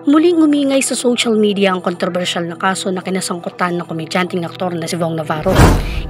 Muling umingay sa social media ang kontrobersyal na kaso na kinasangkutan ng komedyanteng aktor na si Vong Navarro.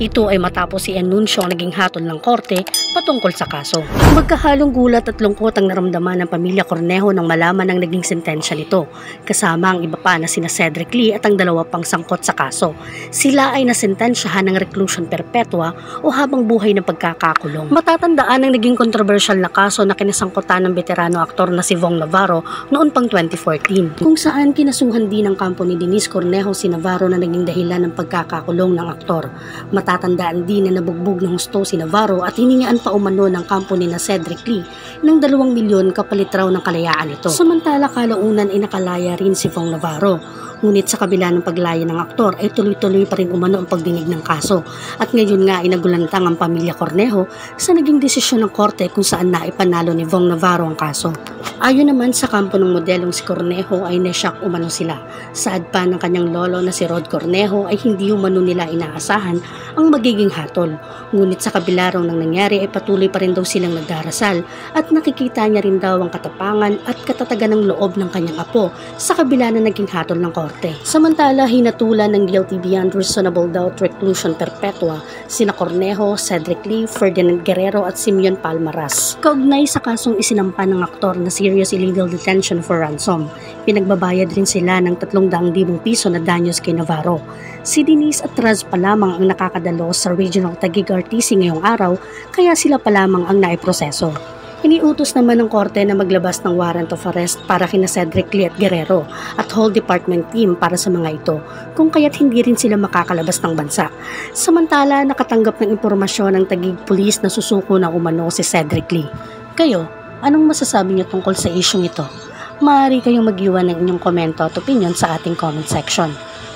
Ito ay matapos i-anunsyo ang naging hatol ng korte patungkol sa kaso. Magkahalong gulat at lungkot ang naramdaman ng pamilya Cornejo nang malaman ang naging sentensya nito, kasama ang iba pa na sina Cedric Lee at ang dalawa pang sangkot sa kaso. Sila ay nasentensyahan ng reclusion perpetua o habang buhay na pagkakakulong. Matatandaan ang naging kontrobersyal na kaso na kinasangkutan ng veterano aktor na si Vong Navarro noon pang 2014. Kung saan kinasuhan din ng kampo ni Denise Cornejo si Navarro na naging dahilan ng pagkakakulong ng aktor. Matatandaan din na nabugbog ng husto si Navarro at hiningaan pa umano ng kampo ni na Cedric Lee ng 2 milyon kapalit raw ng kalayaan nito. Samantala kalaunan ay nakalaya rin si Vong Navarro. Ngunit sa kabila ng paglaya ng aktor ay tuloy-tuloy pa rin umano ang pagdinig ng kaso at ngayon nga ay nagulantang ang pamilya Cornejo sa naging desisyon ng korte kung saan naipanalo ni Vong Navarro ang kaso. Ayon naman sa kampo ng modelong si Cornejo ay nashock umano sila. Saad pa ng kanyang lolo na si Rod Cornejo ay hindi umano nila inaasahan ang magiging hatol. Ngunit sa kabila raw ng nangyari ay patuloy pa rin daw silang nagdarasal at nakikita niya rin daw ang katapangan at katatagan ng loob ng kanyang apo sa kabila na naging hatol ng korte. Samantala, hinatulan ng guilty beyond reasonable doubt reclusion perpetua sina Cornejo, Cedric Lee, Ferdinand Guerrero at Simeon Palmaras. Kaugnay sa kasong isinampa ng aktor na serious illegal detention for ransom, pinagbabayad rin sila ng 300,000 piso na danyos kay Navarro. Si Denise at Raz pa lamang ang nakakadalo sa Regional Taguig RTC ngayong araw, kaya sila pa lamang ang naiproseso. Iniutos naman ng korte na maglabas ng warrant of arrest para kina Cedric Lee at Guerrero at whole department team para sa mga ito, kung kaya't hindi rin sila makakalabas ng bansa. Samantala, nakatanggap ng impormasyon ng Taguig Police na susuko na umano si Cedric Lee. Kayo, anong masasabi niyo tungkol sa isyong ito? Maaari kayong mag-iwan ng inyong komento at opinion sa ating comment section.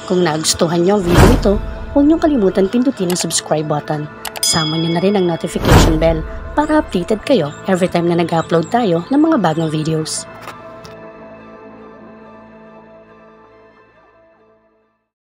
Kung nagustuhan niyo ang video ito, huwag niyong kalimutan pindutin ang subscribe button. Sama niyo na rin ang notification bell para updated kayo every time na nag-upload tayo ng mga bagong videos.